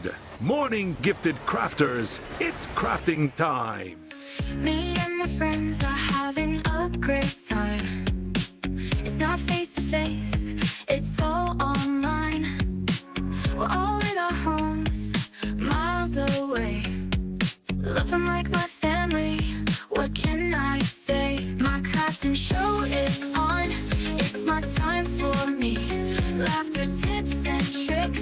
Good morning, gifted crafters. It's crafting time. Me and my friends are having a great time. It's not face to face, it's all online. We're all in our homes, miles away. Love them like my family, what can I say? My crafting show is on, it's my time for me. Laughter, tips and tricks,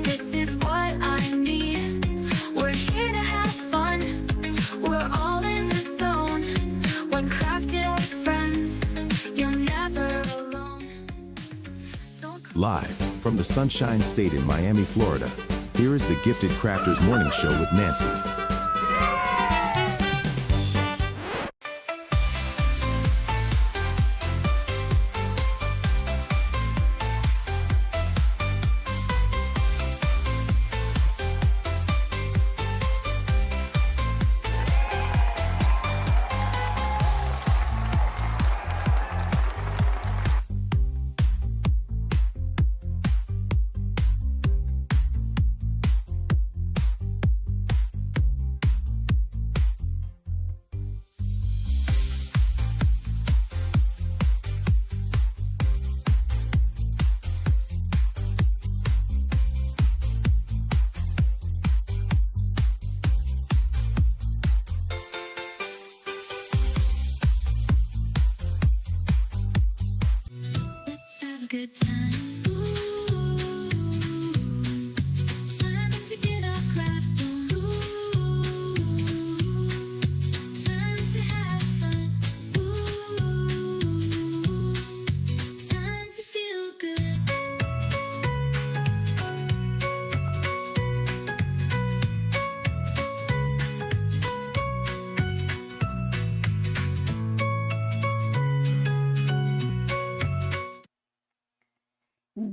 this is what I need. We're here to have fun, we're all in the zone. When crafting with friends, you're never alone. Live from the Sunshine State in Miami, Florida, here is the Gifted Crafters Morning Show with Nancy. Let's have a good time. Ooh, time to get our craft on. Ooh, time to have fun. Ooh, time to feel good.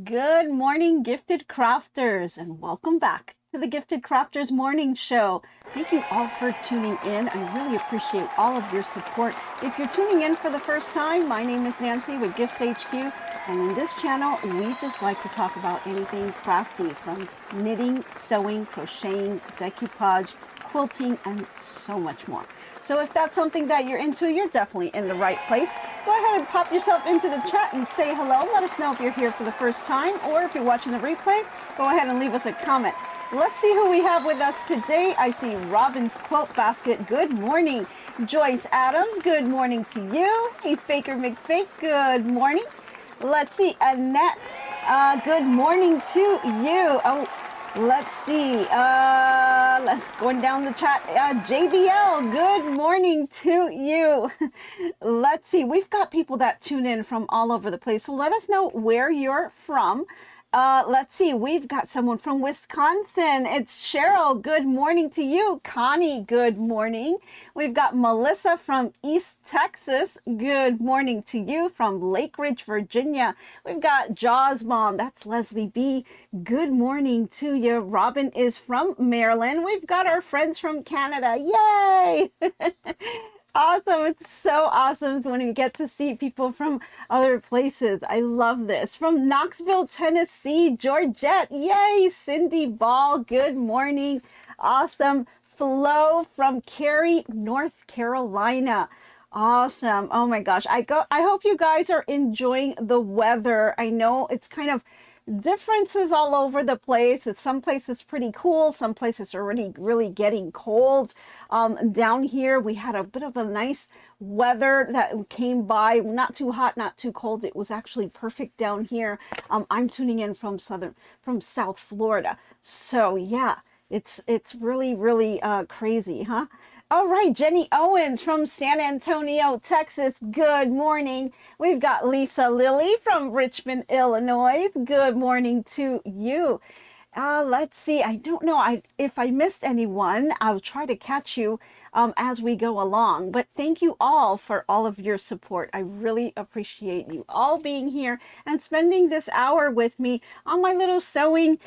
Good morning, Gifted Crafters, and welcome back to the Gifted Crafters Morning Show. Thank you all for tuning in. I really appreciate all of your support. If you're tuning in for the first time, my name is Nancy with GiftsHQ, and in this channel, we just like to talk about anything crafty, from knitting, sewing, crocheting, decoupage, quilting, and so much more. So if that's something that you're into, you're definitely in the right place. Go ahead and pop yourself into the chat and say hello. Let us know if you're here for the first time, or if you're watching the replay, go ahead and leave us a comment. Let's see who we have with us today. I see Robin's Quilt Basket. Good morning. Joyce Adams, good morning to you. Hey, Faker McFake, good morning. Let's see, Annette, good morning to you. Oh, let's see, let's going down the chat. JBL, good morning to you. Let's see, we've got people that tune in from all over the place, so let us know where you're from. Let's see, we've got someone from Wisconsin. It's Cheryl. Good morning to you. Connie, good morning. We've got Melissa from East Texas. Good morning to you. From Lake Ridge, Virginia. We've got Jaws Mom. That's Leslie B. Good morning to you. Robin is from Maryland. We've got our friends from Canada. Yay! Awesome. It's so awesome when you get to see people from other places. I love this. From Knoxville, Tennessee, Georgette. Yay. Cindy Ball. Good morning. Awesome. Flo from Cary, North Carolina. Awesome. Oh my gosh. I hope you guys are enjoying the weather. I know it's kind of differences all over the place. It's some places pretty cool, some places are already really getting cold. Down here we had a bit of a nice weather that came by, not too hot, not too cold. It was actually perfect down here. I'm tuning in from South Florida, so yeah, it's really crazy, huh? All right, Jenny Owens from San Antonio, Texas. Good morning. We've got Lisa Lilly from Richmond, Illinois. Good morning to you. Let's see. I don't know if I missed anyone. I'll try to catch you as we go along. But thank you all for all of your support. I really appreciate you all being here and spending this hour with me on my little sewing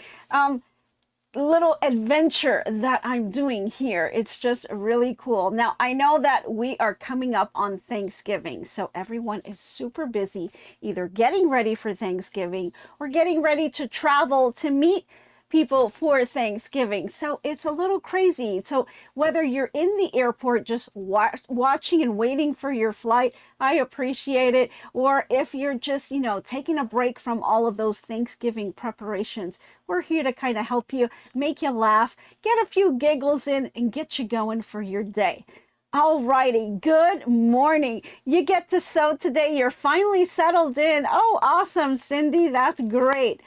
little adventure that I'm doing here. It's just really cool. Now, I know that we are coming up on Thanksgiving, so everyone is super busy either getting ready for Thanksgiving or getting ready to travel to meet people for Thanksgiving. So it's a little crazy. So whether you're in the airport just watching and waiting for your flight, I appreciate it. Or if you're just, you know, taking a break from all of those Thanksgiving preparations, we're here to kind of help you, make you laugh, get a few giggles in, and get you going for your day. Alrighty, good morning. You get to sew today. You're finally settled in. Oh, awesome, Cindy. That's great.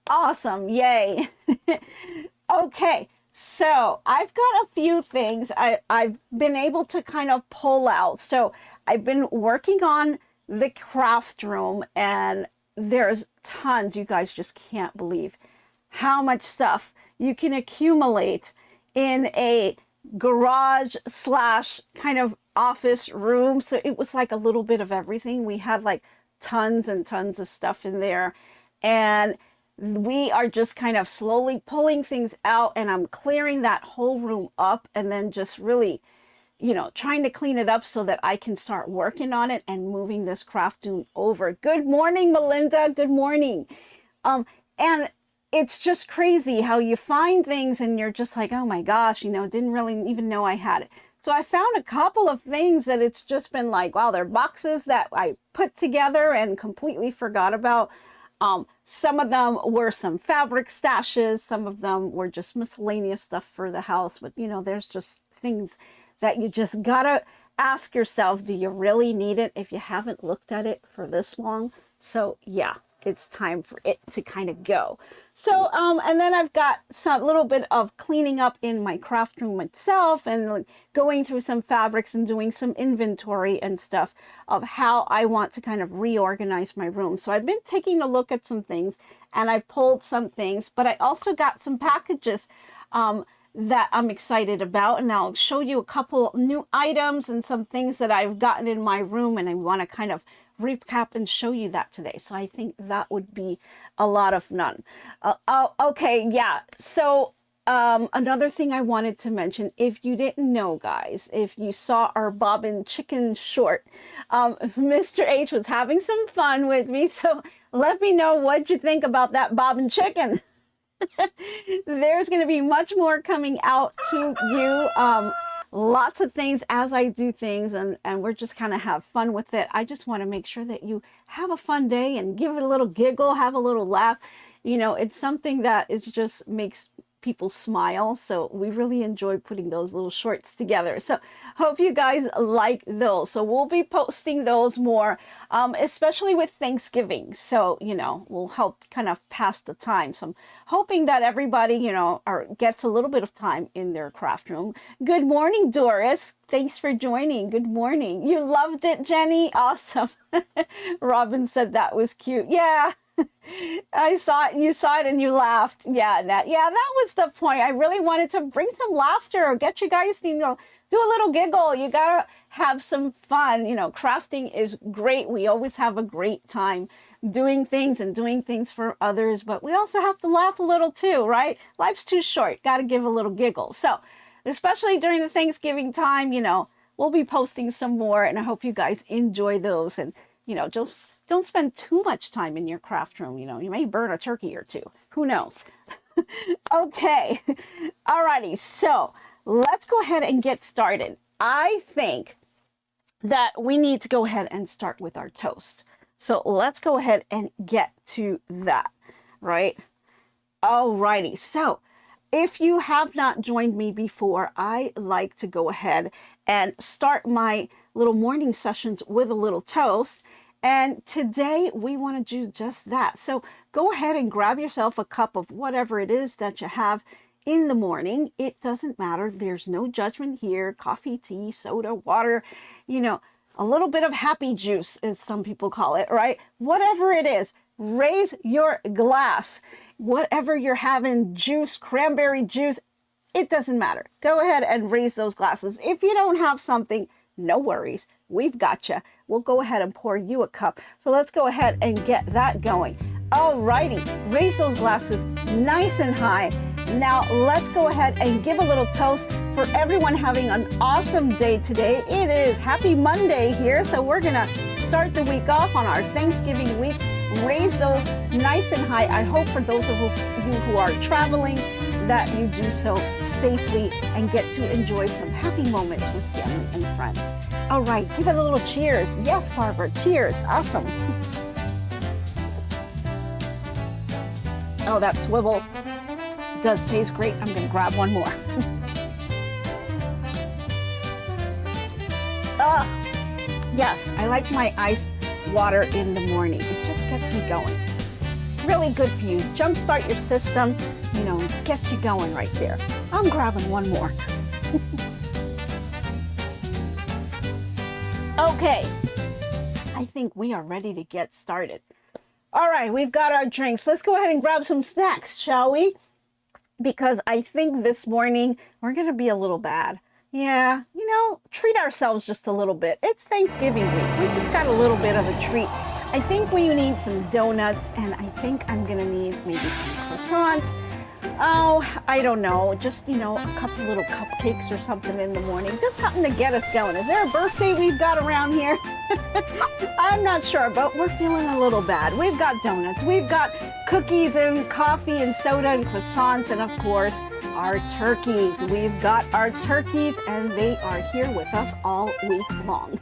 Awesome. Yay. Okay, so I've got a few things I've been able to kind of pull out. So I've been working on the craft room, and there's tons. You guys just can't believe how much stuff you can accumulate in a garage slash kind of office room. So it was like a little bit of everything. We had like tons and tons of stuff in there, and we are just kind of slowly pulling things out, and I'm clearing that whole room up, and then just really, you know, trying to clean it up so that I can start working on it and moving this craft room over. Good morning, Melinda. Good morning. And it's just crazy how you find things and you're just like, oh my gosh, you know, didn't really even know I had it. So I found a couple of things that it's just been like, wow, they're boxes that I put together and completely forgot about. Some of them were some fabric stashes. Some of them were just miscellaneous stuff for the house. But, you know, there's just things that you just gotta ask yourself, do you really need it if you haven't looked at it for this long? So yeah, it's time for it to kind of go. So, and then I've got some little bit of cleaning up in my craft room itself, and going through some fabrics and doing some inventory and stuff of how I want to kind of reorganize my room. So I've been taking a look at some things, and I've pulled some things, but I also got some packages that I'm excited about, and I'll show you a couple new items and some things that I've gotten in my room, and I want to kind of recap and show you that today. So I think that would be a lot of fun. Okay, yeah. So another thing I wanted to mention, if you didn't know, guys, if you saw our bobbin chicken short, Mr. H was having some fun with me. So let me know what you think about that bobbin chicken. There's going to be much more coming out to you. Lots of things as I do things, and we're just kind of have fun with it. I just want to make sure that you have a fun day and give it a little giggle, have a little laugh. You know, it's something that is just makes people smile. So we really enjoy putting those little shorts together. So hope you guys like those. So we'll be posting those more, especially with Thanksgiving. So, you know, we'll help kind of pass the time. So I'm hoping that everybody, you know, gets a little bit of time in their craft room. Good morning, Doris. Thanks for joining. Good morning. You loved it, Jenny. Awesome. Robin said that was cute. Yeah. I saw it, and you saw it, and you laughed. Yeah, that was the point. I really wanted to bring some laughter, or get you guys to, you know, do a little giggle. You gotta have some fun. You know, crafting is great. We always have a great time doing things and doing things for others, but we also have to laugh a little too, right? Life's too short. Gotta give a little giggle. So, especially during the Thanksgiving time, you know, we'll be posting some more, and I hope you guys enjoy those. And you know, just don't spend too much time in your craft room. You know, you may burn a turkey or two. Who knows? Okay. Alrighty. So let's go ahead and get started. I think that we need to go ahead and start with our toast. So let's go ahead and get to that, right? Alrighty. So if you have not joined me before, I like to go ahead and start my little morning sessions with a little toast. And today we want to do just that. So go ahead and grab yourself a cup of whatever it is that you have in the morning. It doesn't matter. There's no judgment here. Coffee, tea, soda, water, you know, a little bit of happy juice, as some people call it, right? Whatever it is, raise your glass. Whatever you're having, juice, cranberry juice, it doesn't matter. Go ahead and raise those glasses. If you don't have something, no worries. We've got you. We'll go ahead and pour you a cup. So let's go ahead and get that going. Alrighty, raise those glasses nice and high. Now let's go ahead and give a little toast for everyone having an awesome day today. It is Happy Monday here, so we're gonna start the week off on our Thanksgiving week raise those nice and high. I hope for those of you who are traveling that you do so safely and get to enjoy some happy moments with family and friends. All right, give it a little cheers. Yes, Barbara, cheers. Awesome. Oh, that swivel does taste great. I'm going to grab one more. Yes, I like my iced water in the morning. It just gets me going. Really good for you. Jumpstart your system, you know, gets you going right there. I'm grabbing one more. Okay, I think we are ready to get started. All right, we've got our drinks. Let's go ahead and grab some snacks, shall we? Because I think this morning we're going to be a little bad. Yeah, you know, treat ourselves just a little bit. It's Thanksgiving week. We just got a little bit of a treat. I think we need some donuts, and I think I'm going to need maybe some croissants. Oh, I don't know, just, you know, a couple little cupcakes or something in the morning. Just something to get us going. Is there a birthday we've got around here? I'm not sure, but we're feeling a little bad. We've got donuts, we've got cookies and coffee and soda and croissants, and of course, our turkeys. We've got our turkeys, and they are here with us all week long.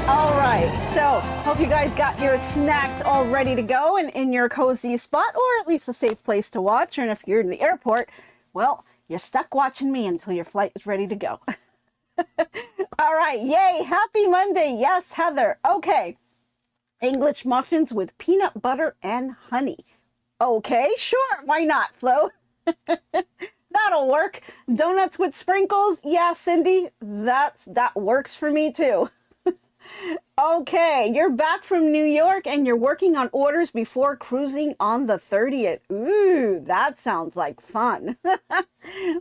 All right, so hope you guys got your snacks all ready to go and in your cozy spot, or at least a safe place to watch. And if you're in the airport, well, you're stuck watching me until your flight is ready to go. All right, yay, happy Monday. Yes, Heather. Okay, English muffins with peanut butter and honey. Okay, sure, why not, Flo? That'll work. Donuts with sprinkles. Yeah, Cindy, that works for me too. Okay, you're back from New York and you're working on orders before cruising on the 30th. Ooh, that sounds like fun.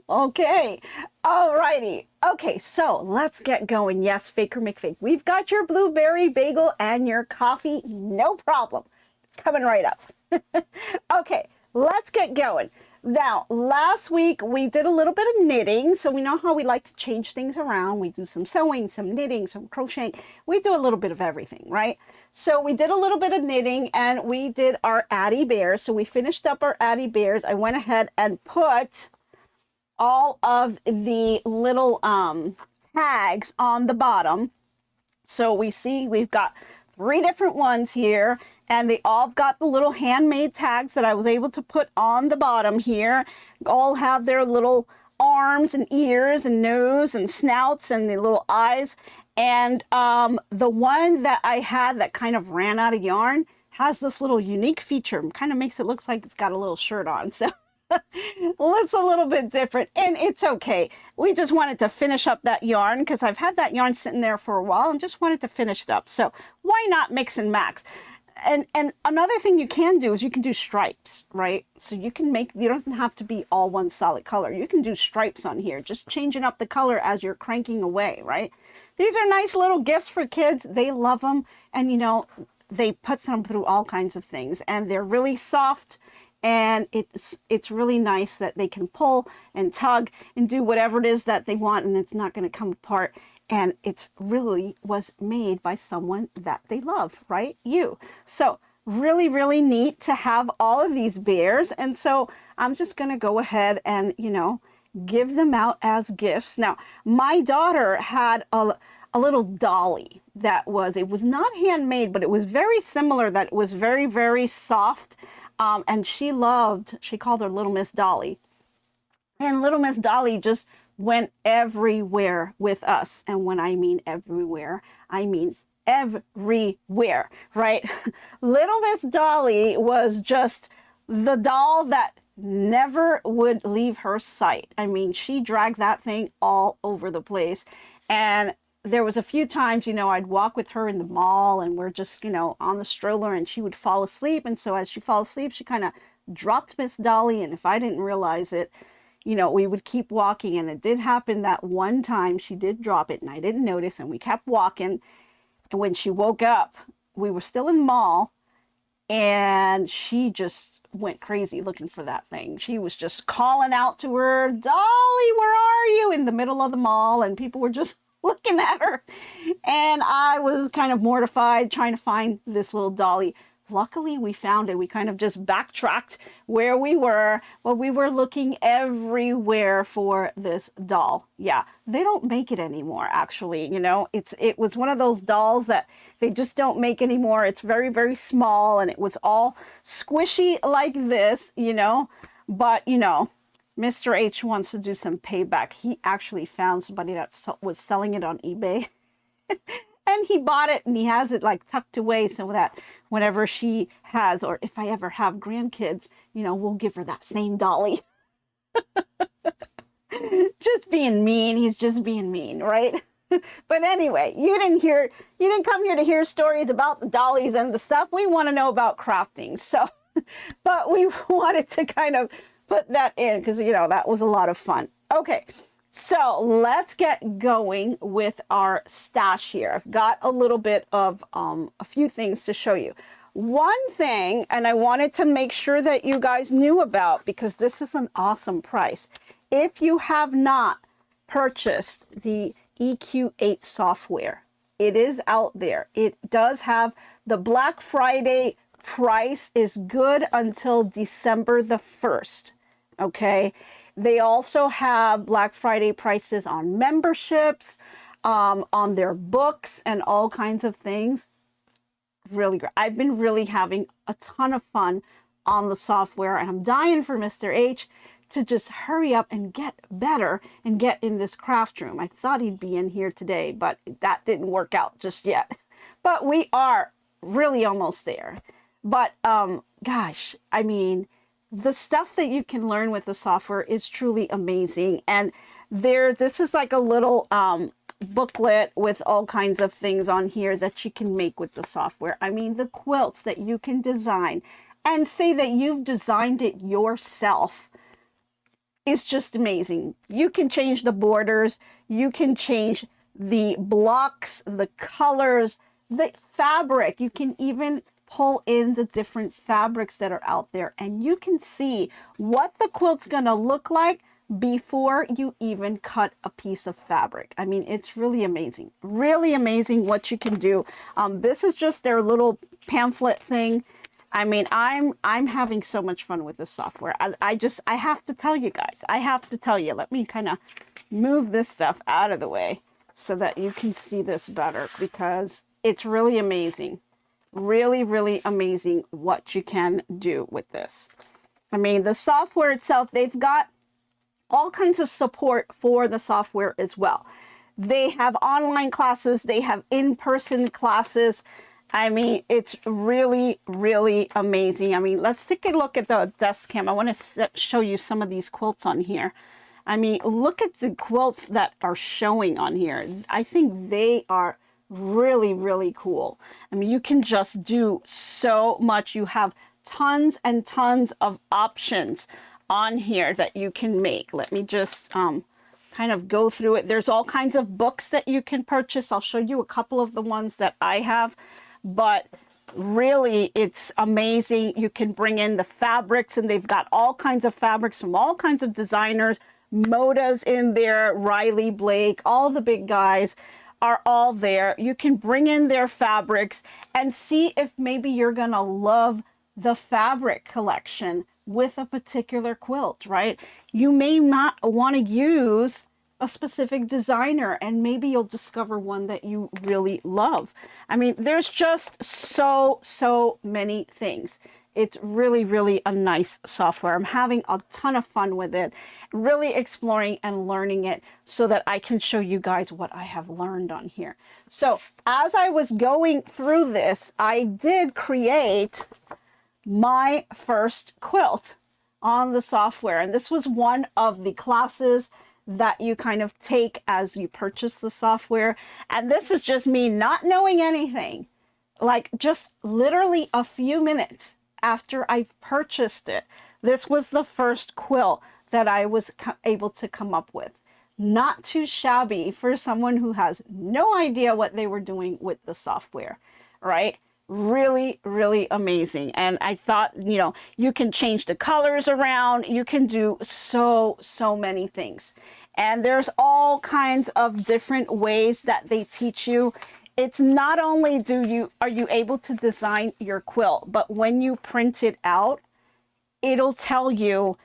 Okay, alrighty. Okay, so let's get going. Yes, Faker McFake. We've got your blueberry bagel and your coffee. No problem. It's coming right up. Okay, let's get going. Now, last week we did a little bit of knitting, so we know how we like to change things around. We do some sewing, some knitting, some crocheting. We do a little bit of everything, right? So we did a little bit of knitting and we did our Addie Bears. So we finished up our Addie Bears. I went ahead and put all of the little tags on the bottom. So we see we've got 3 different ones here, and they all got the little handmade tags that I was able to put on the bottom here. All have their little arms and ears and nose and snouts and the little eyes. And the one that I had that kind of ran out of yarn has this little unique feature. Kind of makes it look like it's got a little shirt on. So looks a little bit different, and it's okay. We just wanted to finish up that yarn because I've had that yarn sitting there for a while and just wanted to finish it up. So why not mix and match? And another thing you can do is you can do stripes, right? So you can make, you don't have to be all one solid color. You can do stripes on here, just changing up the color as you're cranking away, right? These are nice little gifts for kids. They love them, and you know, they put them through all kinds of things, and they're really soft. And it's really nice that they can pull and tug and do whatever it is that they want, and it's not going to come apart. And it's really was made by someone that they love, right? You. So really, really neat to have all of these bears. And so I'm just going to go ahead and, you know, give them out as gifts. Now, my daughter had a little dolly that was, it was not handmade, but it was very similar, that it was very, very soft. And she called her Little Miss Dolly. And Little Miss Dolly just went everywhere with us. And when I mean everywhere, I mean everywhere, right? Little Miss Dolly was just the doll that never would leave her sight. I mean, she dragged that thing all over the place. And there was a few times, you know, I'd walk with her in the mall and we're just, you know, on the stroller, and she would fall asleep. And so as she fall asleep, she kind of dropped Miss Dolly. And if I didn't realize it, you know, we would keep walking. And it did happen that one time she did drop it and I didn't notice, and we kept walking. And when she woke up, we were still in the mall, and she just went crazy looking for that thing. She was just calling out to her, "Dolly, where are you?" in the middle of the mall. And people were just looking at her. And I was kind of mortified trying to find this little dolly. Luckily, we found it. We kind of just backtracked where we were. Well, we were looking everywhere for this doll. Yeah, they don't make it anymore, actually. You know, it was one of those dolls that they just don't make anymore. It's very, very small, and it was all squishy like this, you know. But, you know, Mr. H wants to do some payback. He actually found somebody that was selling it on eBay. And he bought it, and he has it like tucked away so that whenever she has, or if I ever have grandkids, you know, we'll give her that same dolly. Just being mean. He's just being mean, right? But anyway, you didn't come here to hear stories about the dollies and the stuff. We want to know about crafting. So, but we wanted to kind of put that in because, you know, that was a lot of fun. Okay. So let's get going with our stash here. I've got a little bit of a few things to show you. One thing, and I wanted to make sure that you guys knew about, because this is an awesome price. If you have not purchased the EQ8 software, it is out there. It does have the Black Friday price is good until December the 1st. Okay, they also have Black Friday prices on memberships, on their books, and all kinds of things. Really great. I've been really having a ton of fun on the software, and I'm dying for Mr. H to just hurry up and get better and get in this craft room. I thought he'd be in here today, but that didn't work out just yet. But we are really almost there. But gosh, I mean, the stuff that you can learn with the software is truly amazing. And this is like a little booklet with all kinds of things on here that you can make with the software. I mean, the quilts that you can design and say that you've designed it yourself is just amazing. You can change the borders, you can change the blocks, the colors, the fabric. You can even pull in the different fabrics that are out there, and you can see what the quilt's gonna look like before you even cut a piece of fabric. I mean, it's really amazing what you can do. This is just their little pamphlet thing. I mean, I'm having so much fun with this software. I have to tell you guys, let me kind of move this stuff out of the way so that you can see this better, because it's really amazing. Really, really amazing what you can do with this. I mean, the software itself, they've got all kinds of support for the software as well. They have online classes, they have in-person classes. I mean, it's really, really amazing. I mean, let's take a look at the desk cam. I want to show you some of these quilts on here. I mean, look at the quilts that are showing on here. I think they are really, really cool. I mean, you can just do so much. You have tons and tons of options on here that you can make. Let me just kind of go through it. There's all kinds of books that you can purchase. I'll show you a couple of the ones that I have, but really it's amazing. You can bring in the fabrics, and they've got all kinds of fabrics from all kinds of designers. Moda's in there, Riley Blake, all the big guys are all there. You can bring in their fabrics and see if maybe you're gonna love the fabric collection with a particular quilt, right? You may not want to use a specific designer, and maybe you'll discover one that you really love. I mean, there's just so many things. It's really, really a nice software. I'm having a ton of fun with it, really exploring and learning it so that I can show you guys what I have learned on here. So as I was going through this, I did create my first quilt on the software. And this was one of the classes that you kind of take as you purchase the software. And this is just me not knowing anything, like just literally a few minutes after I purchased it. This was the first quilt that I was able to come up with. Not too shabby for someone who has no idea what they were doing with the software, right? Really, really amazing. And I thought, you know, you can change the colors around. You can do so many things. And there's all kinds of different ways that they teach you. It's not only are you able to design your quilt, but when you print it out, it'll tell you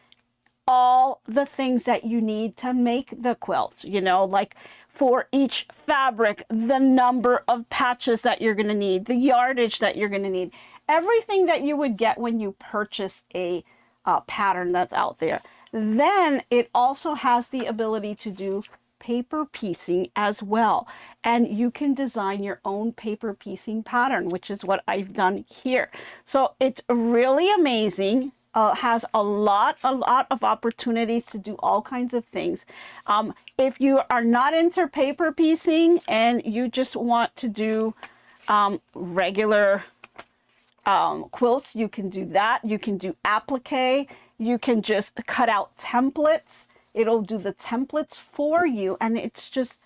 all the things that you need to make the quilt, you know, like for each fabric, the number of patches that you're going to need, the yardage that you're going to need, everything that you would get when you purchase a pattern that's out there. Then it also has the ability to do paper piecing as well. And you can design your own paper piecing pattern, which is what I've done here. So it's really amazing. Has a lot of opportunities to do all kinds of things. If you are not into paper piecing and you just want to do regular quilts, you can do that. You can do applique. You can just cut out templates. It'll do the templates for you, and it's just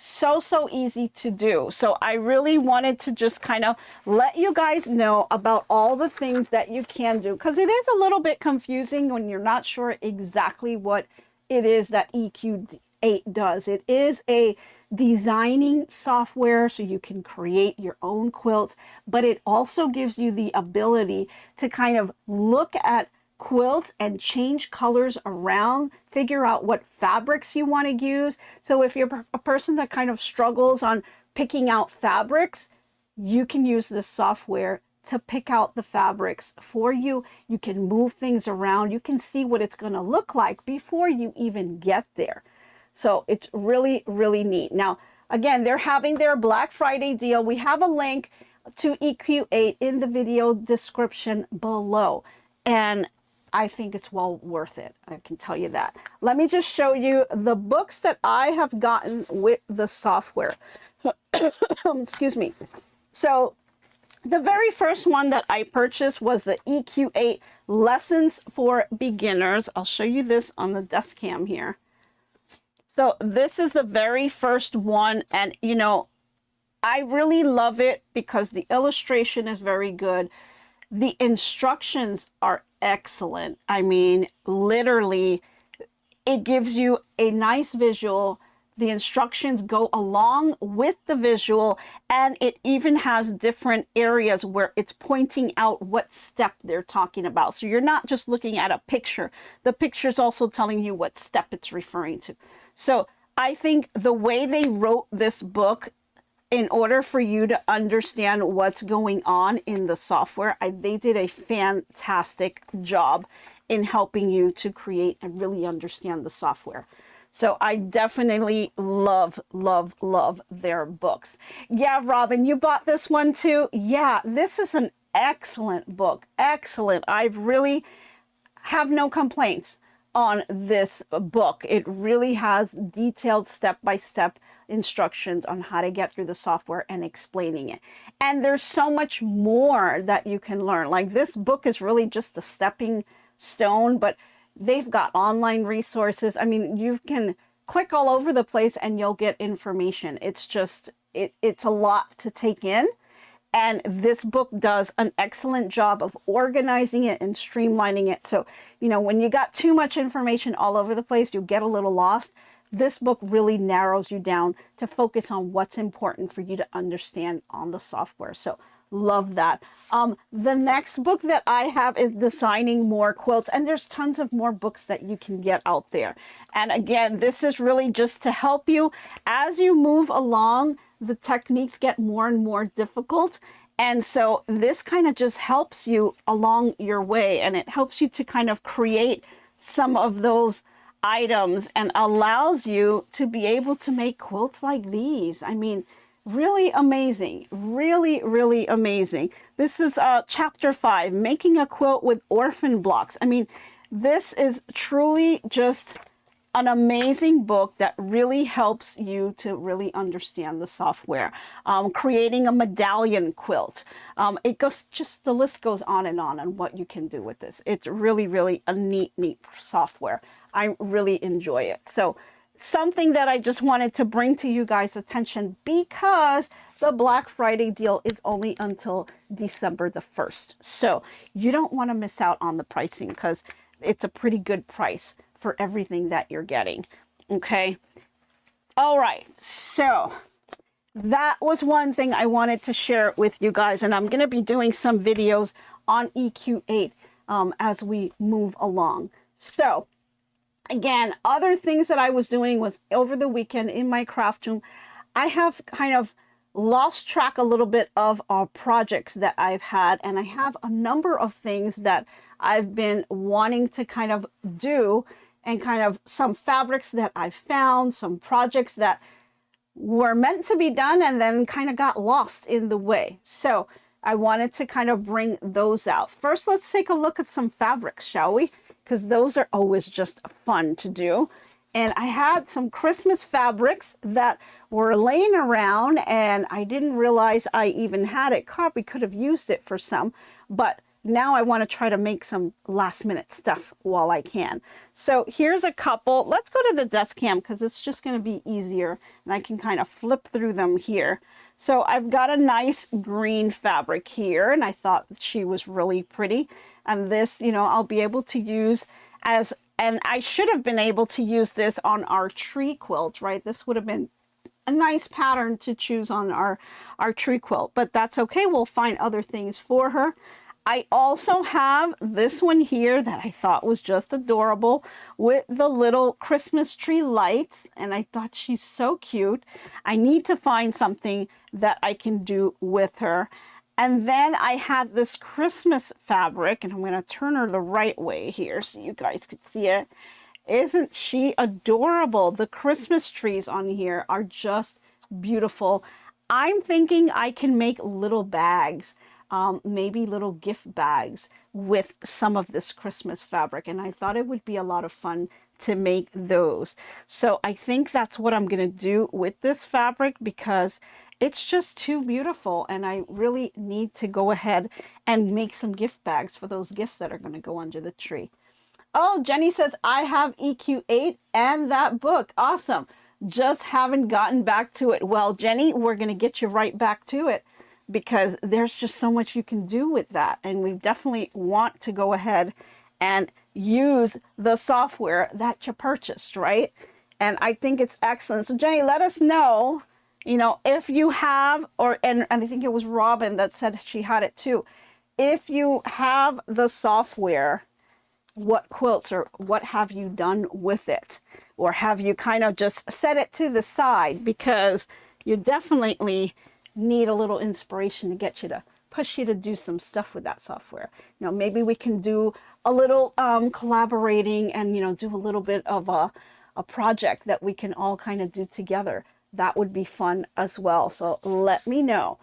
so easy to do. So I really wanted to just kind of let you guys know about all the things that you can do, because it is a little bit confusing when you're not sure exactly what it is that EQ8 does. It is a designing software, so you can create your own quilts, but it also gives you the ability to kind of look at quilts and change colors around, figure out what fabrics you want to use. So if you're a person that kind of struggles on picking out fabrics, you can use this software to pick out the fabrics for you. You can move things around. You can see what it's going to look like before you even get there. So it's really neat. Now, again, they're having their Black Friday deal. We have a link to EQ8 in the video description below. And I think it's well worth it. I can tell you that. Let me just show you the books that I have gotten with the software. Excuse me. So the very first one that I purchased was the EQ8 Lessons for Beginners. I'll show you this on the desk cam here. So this is the very first one, and you know, I really love it because the illustration is very good. The instructions are excellent. I mean, literally, it gives you a nice visual. The instructions go along with the visual, and it even has different areas where it's pointing out what step they're talking about. So you're not just looking at a picture. The picture is also telling you what step it's referring to. So I think the way they wrote this book, in order for you to understand what's going on in the software, they did a fantastic job in helping you to create and really understand the software. So I definitely love their books. Yeah, Robin, you bought this one too? Yeah, this is an excellent book. Excellent. I've really have no complaints on this book. It really has detailed step-by-step instructions on how to get through the software and explaining it. And there's so much more that you can learn. Like, this book is really just the stepping stone, but they've got online resources. I mean, you can click all over the place and you'll get information. It's just, it's a lot to take in. And this book does an excellent job of organizing it and streamlining it. So, you know, when you got too much information all over the place, you get a little lost. This book really narrows you down to focus on what's important for you to understand on the software. So love that. The next book that I have is Designing More Quilts, and there's tons of more books that you can get out there. And again, this is really just to help you as you move along. The techniques get more and more difficult. And so this kind of just helps you along your way, and it helps you to kind of create some of those items and allows you to be able to make quilts like these. I mean, really amazing, really amazing. This is chapter 5, Making a Quilt with Orphan Blocks. I mean, this is truly just an amazing book that really helps you to really understand the software. Creating a medallion quilt. It goes, just the list goes on what you can do with this. It's really a neat software. I really enjoy it. So something that I just wanted to bring to you guys' attention, because the Black Friday deal is only until December the 1st. So you don't want to miss out on the pricing, because it's a pretty good price for everything that you're getting. Okay. All right. So that was one thing I wanted to share with you guys. And I'm going to be doing some videos on EQ8 as we move along. So again, other things that I was doing was over the weekend in my craft room, I have kind of lost track a little bit of our projects that I've had, and I have a number of things that I've been wanting to kind of do, and kind of some fabrics that I found, some projects that were meant to be done and then kind of got lost in the way. So I wanted to kind of bring those out. First, let's take a look at some fabrics, shall we? Because those are always just fun to do. And I had some Christmas fabrics that were laying around and I didn't realize I even had it. Probably could have used it for some, but now I want to try to make some last minute stuff while I can. So here's a couple. Let's go to the desk cam because it's just going to be easier and I can kind of flip through them here. So I've got a nice green fabric here and I thought she was really pretty. And this, you know, I'll be able to use as, and I should have been able to use this on our tree quilt, right? This would have been a nice pattern to choose on our tree quilt, but that's okay. We'll find other things for her. I also have this one here that I thought was just adorable with the little Christmas tree lights, and I thought she's so cute. I need to find something that I can do with her. And then I had this Christmas fabric, and I'm going to turn her the right way here so you guys can see it. Isn't she adorable? The Christmas trees on here are just beautiful. I'm thinking I can make little bags, maybe little gift bags with some of this Christmas fabric. And I thought it would be a lot of fun to make those. So I think that's what I'm going to do with this fabric because it's just too beautiful. And I really need to go ahead and make some gift bags for those gifts that are going to go under the tree. Oh, Jenny says, I have EQ8 and that book. Awesome. Just haven't gotten back to it. Well, Jenny, we're going to get you right back to it because there's just so much you can do with that. And we definitely want to go ahead and use the software that you purchased, right? And I think it's excellent. So Jenny, let us know, you know, if you have, and I think it was Robin that said she had it too. If you have the software, what quilts or what have you done with it? Or have you kind of just set it to the side because you definitely need a little inspiration to get you to push you to do some stuff with that software. You know, maybe we can do a little collaborating and, you know, do a little bit of a project that we can all kind of do together. That would be fun as well. So let me know.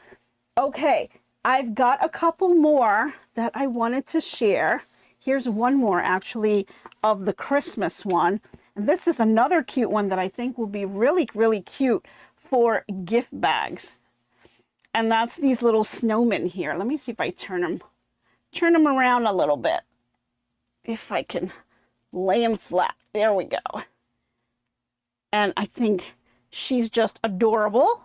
Okay, I've got a couple more that I wanted to share. Here's one more actually of the Christmas one. And this is another cute one that I think will be really, really cute for gift bags. And that's these little snowmen here. Let me see if I turn them around a little bit. If I can lay them flat. There we go. And I think she's just adorable,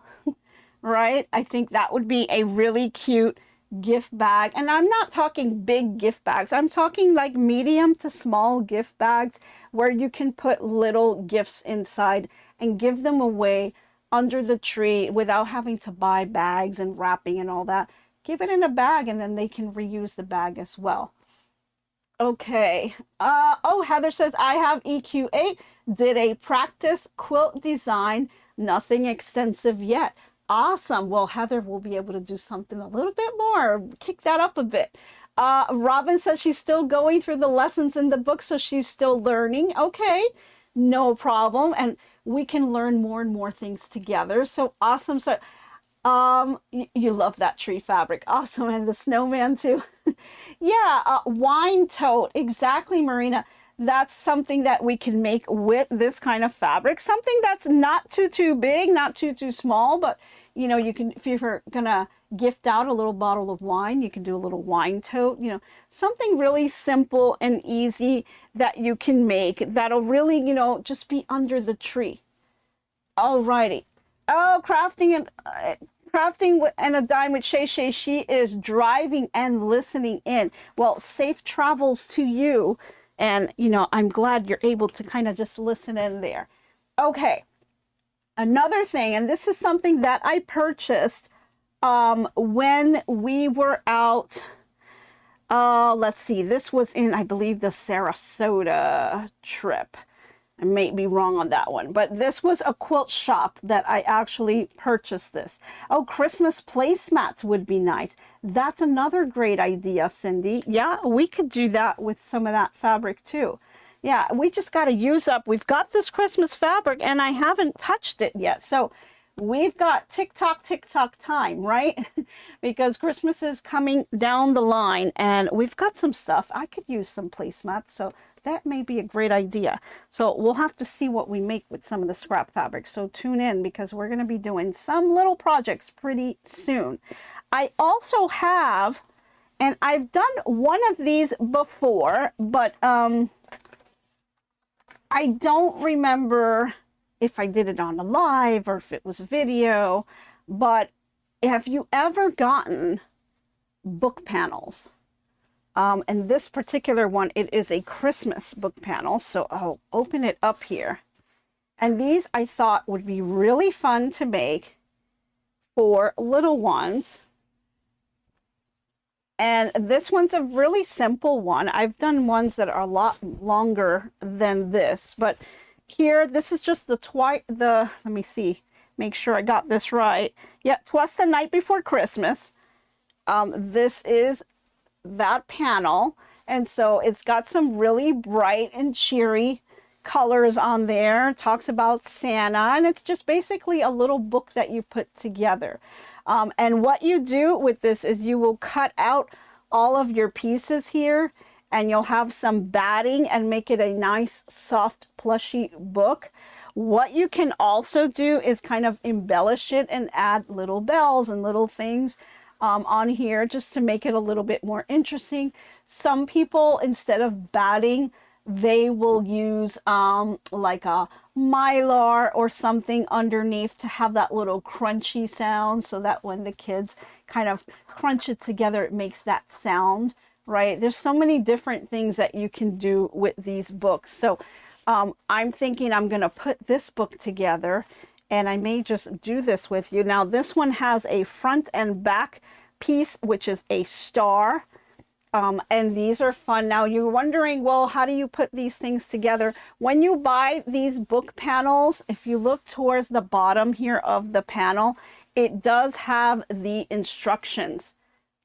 right? I think that would be a really cute gift bag. And I'm not talking big gift bags. I'm talking like medium to small gift bags where you can put little gifts inside and give them away under the tree without having to buy bags and wrapping and all that. Give it in a bag and then they can reuse the bag as well. Okay. Oh, Heather says, I have EQ8, did a practice quilt design, nothing extensive yet. Awesome. Well, Heather will be able to do something a little bit more, kick that up a bit. Robin says she's still going through the lessons in the book, so she's still learning. Okay, no problem. And we can learn more and more things together. So awesome. So you love that tree fabric. Awesome. And the snowman too. Yeah, wine tote. Exactly, Marina. That's something that we can make with this kind of fabric. Something that's not too big, not too small, but you know, you can, if you're gonna gift out a little bottle of wine, you can do a little wine tote, you know, something really simple and easy that you can make that'll really, you know, just be under the tree. Alrighty. Oh, crafting and a dime with Shay Shay. She is driving and listening in. Well, safe travels to you. And, you know, I'm glad you're able to kind of just listen in there. Okay, another thing, and this is something that I purchased when we were out, let's see, this was in, I believe, the Sarasota trip. I may be wrong on that one, but this was a quilt shop that I actually purchased this. Oh, Christmas placemats would be nice. That's another great idea, Cindy. Yeah, we could do that with some of that fabric too. Yeah, we just got to use up. We've got this Christmas fabric and I haven't touched it yet. So we've got tick tock time, right? Because Christmas is coming down the line and we've got some stuff. I could use some placemats. So that may be a great idea. So we'll have to see what we make with some of the scrap fabric. So tune in because we're going to be doing some little projects pretty soon. I also have, and I've done one of these before, but I don't remember if I did it on a live or if it was video, but have you ever gotten book panels? And this particular one, it is a Christmas book panel. So I'll open it up here. And these I thought would be really fun to make for little ones. And this one's a really simple one. I've done ones that are a lot longer than this, but here, this is just let me see, make sure I got this right. Yeah, 'Twas the Night Before Christmas. This is that panel. And so it's got some really bright and cheery colors on there. It talks about Santa, and it's just basically a little book that you put together. And what you do with this is you will cut out all of your pieces here and you'll have some batting and make it a nice soft plushy book. What you can also do is kind of embellish it and add little bells and little things on here just to make it a little bit more interesting. Some people, instead of batting, they will use like a mylar or something underneath to have that little crunchy sound, so that when the kids kind of crunch it together, it makes that sound, right? There's so many different things that you can do with these books. So I'm thinking I'm going to put this book together, and I may just do this with you. Now, this one has a front and back piece, which is a star. And these are fun. Now you're wondering, well, how do you put these things together? When you buy these book panels, if you look towards the bottom here of the panel, it does have the instructions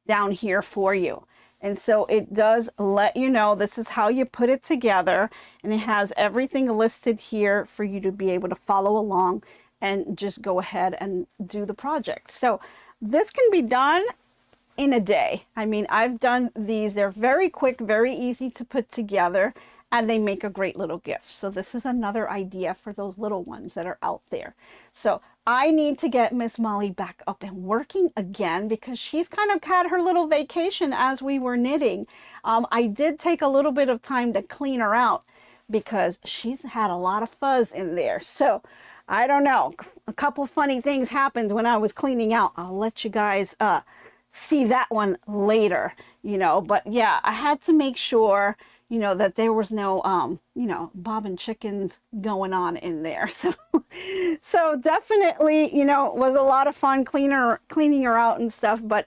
down here for you. And so it does let you know this is how you put it together. And it has everything listed here for you to be able to follow along and just go ahead and do the project. So this can be done in a day. I mean, I've done these. They're very quick, very easy to put together, and they make a great little gift. So this is another idea for those little ones that are out there. So I need to get Miss Molly back up and working again, because she's kind of had her little vacation as we were knitting. I did take a little bit of time to clean her out because she's had a lot of fuzz in there. So I don't know, a couple funny things happened when I was cleaning out. I'll let you guys see that one later, you know. But yeah, I had to make sure, you know, that there was no you know, bobbing chickens going on in there. So definitely, you know, it was a lot of fun cleaning her out and stuff. But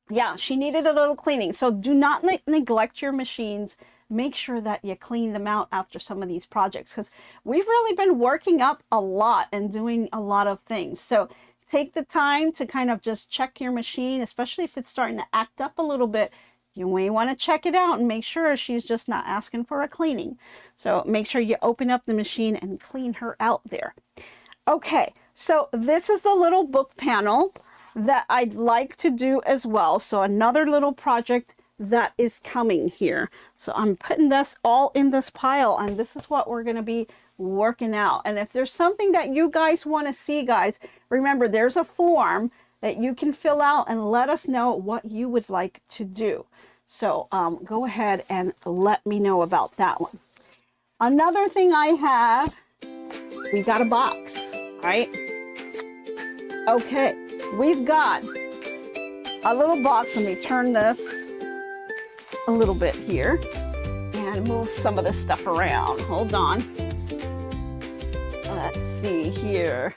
yeah, she needed a little cleaning. So do not neglect your machines. Make sure that you clean them out after some of these projects, because we've really been working up a lot and doing a lot of things. So take the time to kind of just check your machine, especially if it's starting to act up a little bit. You may want to check it out and make sure she's just not asking for a cleaning. So make sure you open up the machine and clean her out there. Okay, so this is the little book panel that I'd like to do as well. So another little project that is coming here. So I'm putting this all in this pile, and this is what we're going to be working out. And if there's something that you guys want to see, guys, remember there's a form that you can fill out and let us know what you would like to do. So go ahead and let me know about that one. Another thing I have, we got a box, right? Okay, we've got a little box. Let me turn this a little bit here and move some of this stuff around. Hold on. Let's see here.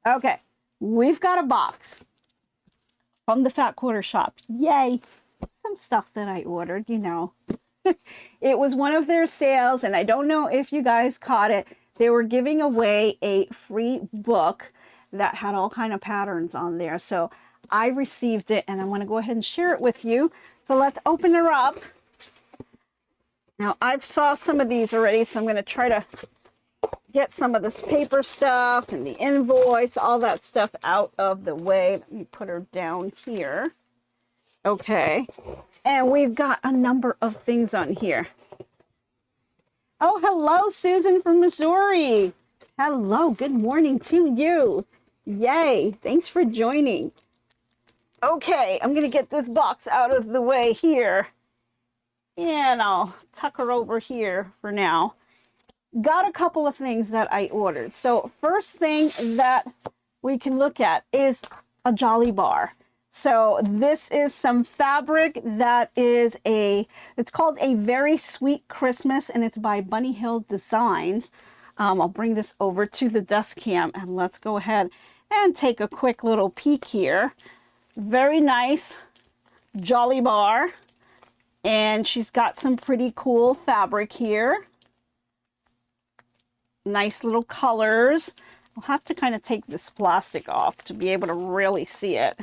Okay, we've got a box from the Fat Quarter Shop. Yay! Some stuff that I ordered, you know. It was one of their sales, and I don't know if you guys caught it. They were giving away a free book that had all kind of patterns on there. So I received it, and I want to go ahead and share it with you. So let's open her up. Now, I've saw some of these already, so I'm going to try to get some of this paper stuff and the invoice, all that stuff out of the way. Let me put her down here. Okay, and we've got a number of things on here. Oh, hello, Susan from Missouri. Hello, good morning to you. Yay, thanks for joining. Okay, I'm gonna get this box out of the way here. And I'll tuck her over here for now. Got a couple of things that I ordered. So first thing that we can look at is a jolly bar. So this is some fabric that is it's called A Very Sweet Christmas, and it's by Bunny Hill Designs. I'll bring this over to the desk cam, and let's go ahead and take a quick little peek here. Very nice jolly bar, and she's got some pretty cool fabric here. Nice little colors. I'll have to kind of take this plastic off to be able to really see it.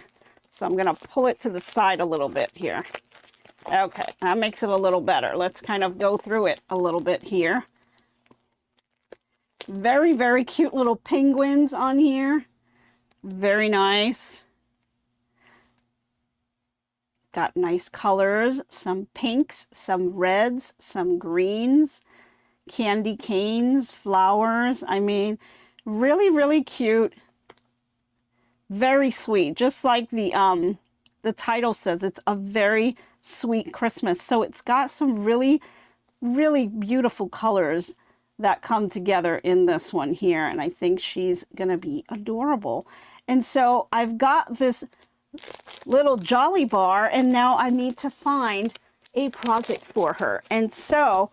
So I'm going to pull it to the side a little bit here. Okay, that makes it a little better. Let's kind of go through it a little bit here. Very, very cute little penguins on here. Very nice. Got nice colors, some pinks, some reds, some greens, candy canes, flowers. I mean, really, really cute. Very sweet, just like the title says, it's a very sweet Christmas. So it's got some really, really beautiful colors that come together in this one here. And I think she's gonna be adorable. And so I've got this little jolly bar, and now I need to find a project for her. And so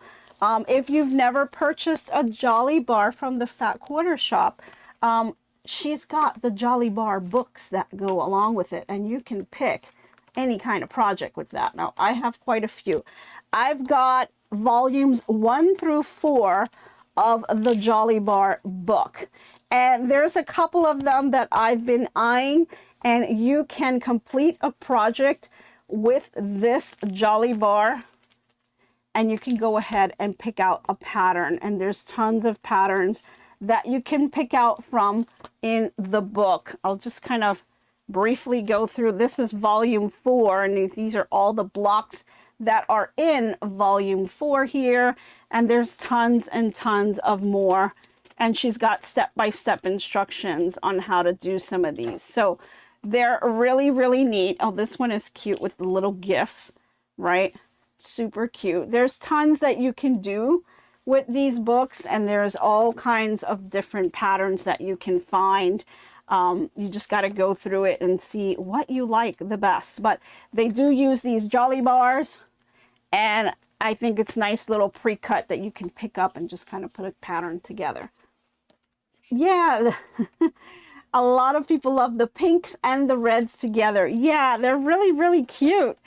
if you've never purchased a jolly bar from the Fat Quarter Shop, she's got the jolly bar books that go along with it, and you can pick any kind of project with that. Now, I have quite a few. I've got volumes 1 through 4 of the jolly bar book, and there's a couple of them that I've been eyeing, and you can complete a project with this jolly bar, and you can go ahead and pick out a pattern, and there's tons of patterns that you can pick out from in the book. I'll just kind of briefly go through. This is volume 4, and these are all the blocks that are in volume 4 here, and there's tons and tons of more, and she's got step-by-step instructions on how to do some of these. So they're really, really neat. Oh, this one is cute with the little gifts, right? Super cute. There's tons that you can do with these books, and there's all kinds of different patterns that you can find. You just got to go through it and see what you like the best. But they do use these jolly bars, and I think it's nice little pre-cut that you can pick up and just kind of put a pattern together. Yeah, a lot of people love the pinks and the reds together. Yeah, they're really, really cute.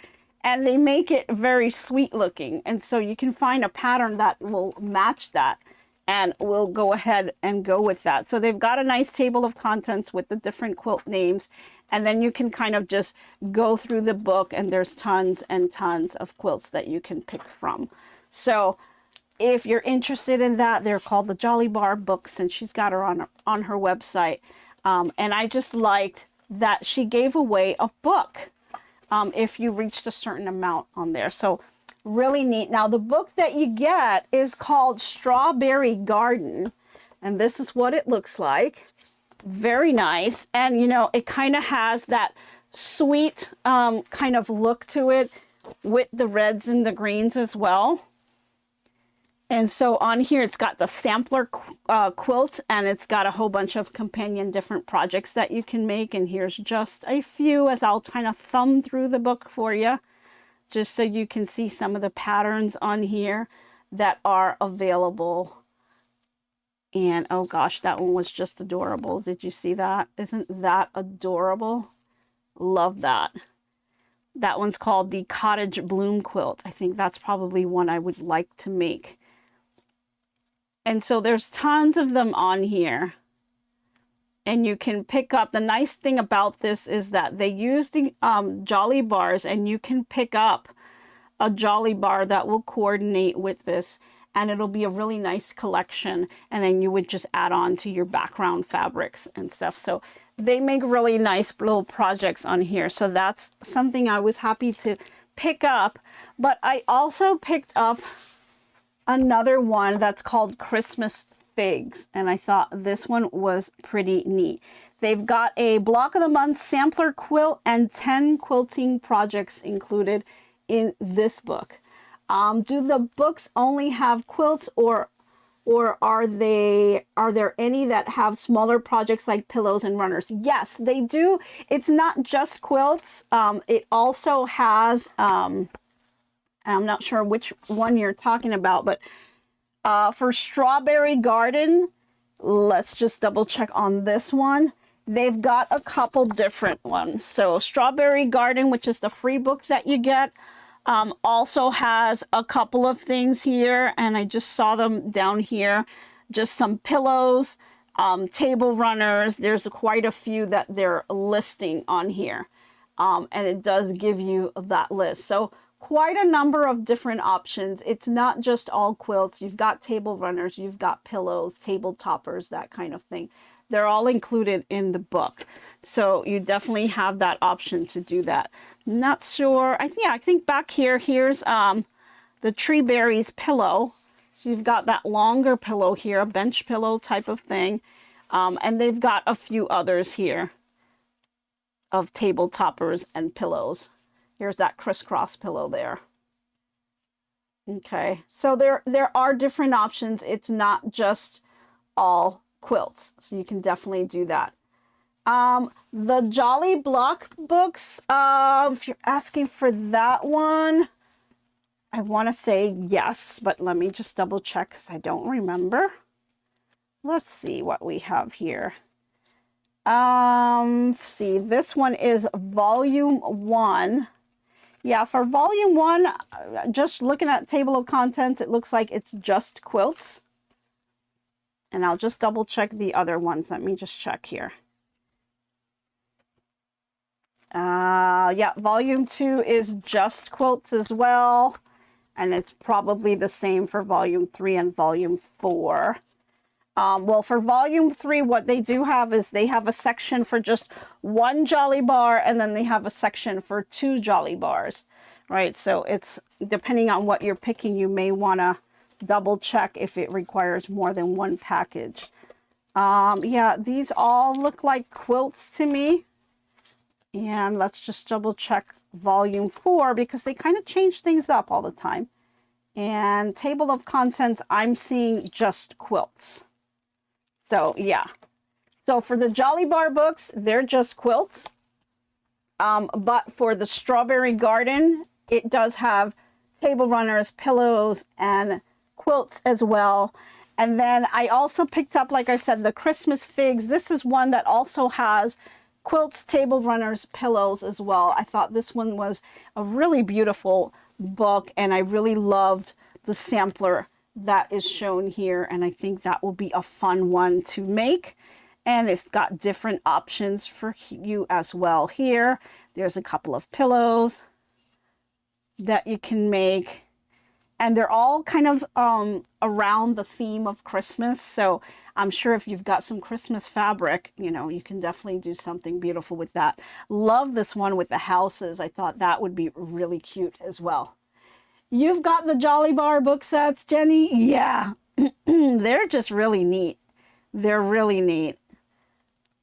And they make it very sweet looking. And so you can find a pattern that will match that, and we'll go ahead and go with that. So they've got a nice table of contents with the different quilt names. And then you can kind of just go through the book, and there's tons and tons of quilts that you can pick from. So if you're interested in that, they're called the Jolly Bar books, and she's got her on her website. And I just liked that she gave away a book if you reached a certain amount on there. So really neat. Now the book that you get is called Strawberry Garden, and this is what it looks like. Very nice. And you know, it kind of has that sweet kind of look to it with the reds and the greens as well. And so on here, it's got the sampler quilt, and it's got a whole bunch of companion different projects that you can make. And here's just a few as I'll kind of thumb through the book for you, just so you can see some of the patterns on here that are available And oh gosh, that one was just adorable. Did you see that? Isn't that adorable? Love that. That one's called the Cottage Bloom Quilt. I think that's probably one I would like to make. And so there's tons of them on here. And you can pick up, the nice thing about this is that they use the jolly bars, and you can pick up a jolly bar that will coordinate with this, and it'll be a really nice collection. And then you would just add on to your background fabrics and stuff. So they make really nice little projects on here. So that's something I was happy to pick up. But I also picked up another one that's called Christmas Figs, and I thought this one was pretty neat. They've got a block of the month sampler quilt and 10 quilting projects included in this book. Do the books only have quilts, or are there any that have smaller projects like pillows and runners? Yes, they do. It's not just quilts. It also has I'm not sure which one you're talking about, but for Strawberry Garden, let's just double check on this one. They've got a couple different ones. So Strawberry Garden, which is the free book that you get, also has a couple of things here, and I just saw them down here. Just some pillows, table runners. There's quite a few that they're listing on here, and it does give you that list. So quite a number of different options. It's not just all quilts. You've got table runners, you've got pillows, table toppers, that kind of thing. They're all included in the book. So you definitely have that option to do that. Not sure. I think back here, here's the Tree Berries pillow. So you've got that longer pillow here, a bench pillow type of thing. And they've got a few others here of table toppers and pillows. Here's that crisscross pillow there. Okay, so there are different options. It's not just all quilts, so you can definitely do that. The Jolly Block books, if you're asking for that one, I want to say yes, but let me just double check because I don't remember. Let's see what we have here. See, this one is volume 1. Yeah, for volume 1, just looking at table of contents, it looks like it's just quilts. And I'll just double check the other ones. Let me just check here. Yeah, volume 2 is just quilts as well. And it's probably the same for volume 3 and volume 4. Well, for volume 3, what they do have is they have a section for just one jolly bar, and then they have a section for 2 jolly bars, right? So it's depending on what you're picking, you may want to double check if it requires more than one package. Yeah, these all look like quilts to me. And let's just double check volume 4 because they kind of change things up all the time. And table of contents, I'm seeing just quilts. So yeah, so for the Jolly Bar books, they're just quilts. But for the Strawberry Garden, it does have table runners, pillows, and quilts as well. And then I also picked up, like I said, the Christmas Figs. This is one that also has quilts, table runners, pillows as well. I thought this one was a really beautiful book, and I really loved the sampler that is shown here, and I think that will be a fun one to make. And it's got different options for you as well. Here there's a couple of pillows that you can make, and they're all kind of around the theme of Christmas. So I'm sure if you've got some Christmas fabric, you know, you can definitely do something beautiful with that. Love this one with the houses. I thought that would be really cute as well. You've got the Jolly Bar book sets, Jenny? Yeah, they're just really neat. They're really neat.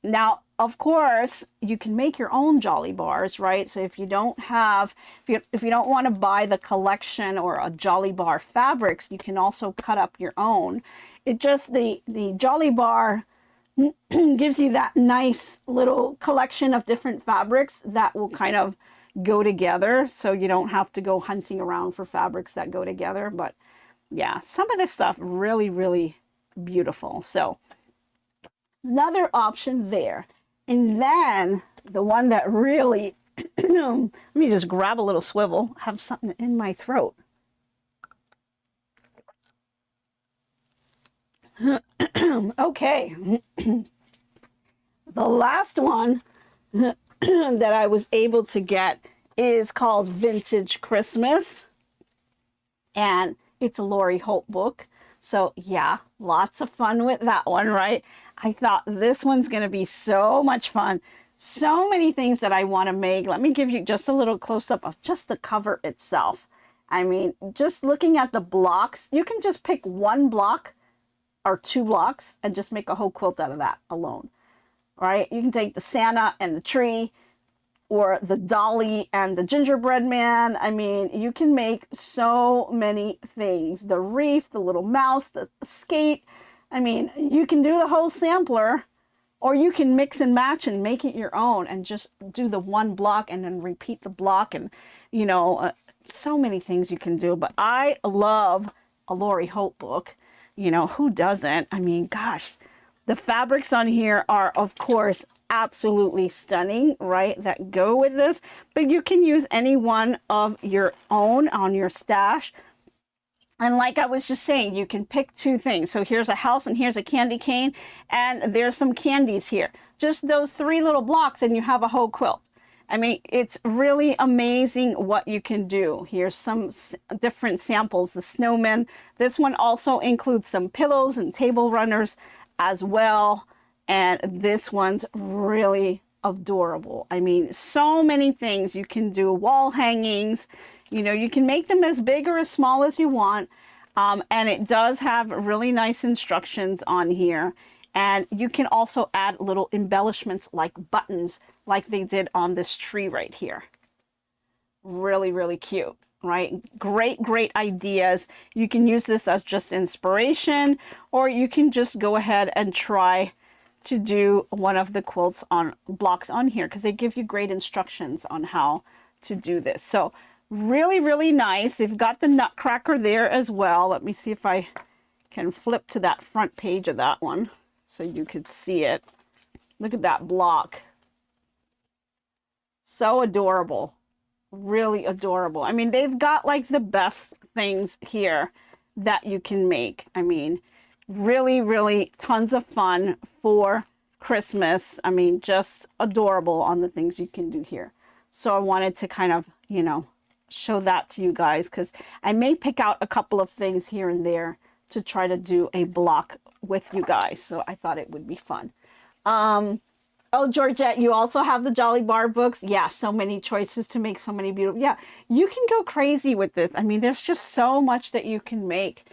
Now, of course, you can make your own Jolly Bars, right? So if you don't have, if you don't want to buy the collection or a Jolly Bar fabrics, you can also cut up your own. It just, the Jolly Bar gives you that nice little collection of different fabrics that will kind of go together, so you don't have to go hunting around for fabrics that go together. But yeah, some of this stuff really beautiful. So another option there. And then the one that really, let me just grab a little swivel, have something in my throat. Okay. The last one that I was able to get is called Vintage Christmas. And it's a Lori Holt book. So yeah, lots of fun with that one, right? I thought this one's going to be so much fun. So many things that I want to make. Let me give you just a little close-up of just the cover itself. I mean, just looking at the blocks, you can just pick one block or two blocks and just make a whole quilt out of that alone, right? You can take the Santa and the tree, or the dolly and the gingerbread man. I mean, you can make so many things. The wreath, the little mouse, the skate. I mean, you can do the whole sampler, or you can mix and match and make it your own and just do the one block and then repeat the block, and, you know, so many things you can do. But I love a Lori Holt book. You know, who doesn't? I mean, gosh, the fabrics on here are, of course, absolutely stunning, right? That go with this, but you can use any one of your own on your stash. And like I was just saying, you can pick two things. So here's a house and here's a candy cane, and there's some candies here. Just those three little blocks and you have a whole quilt. I mean, it's really amazing what you can do. Here's some different samples. The snowman. This one also includes some pillows and table runners as well. And this one's really adorable. I mean, so many things you can do. Wall hangings. You know, you can make them as big or as small as you want. And it does have really nice instructions on here. And you can also add little embellishments like buttons, like they did on this tree right here. Really, really cute, right? Great, great ideas. You can use this as just inspiration, or you can just go ahead and try to do one of the quilts on blocks on here, because they give you great instructions on how to do this. So really, really nice. They've got the nutcracker there as well. Let me see if I can flip to that front page of that one so you could see it. Look at that block. So adorable. Really adorable. I mean, they've got like the best things here that you can make. I mean, really, really tons of fun for Christmas. I mean, just adorable on the things you can do here. So I wanted to kind of, you know, show that to you guys, because I may pick out a couple of things here and there to try to do a block with you guys. So I thought it would be fun. Oh, Georgette, you also have the Jolly Bar books. Yeah, so many choices to make so many beautiful. Yeah, you can go crazy with this. I mean, there's just so much that you can make.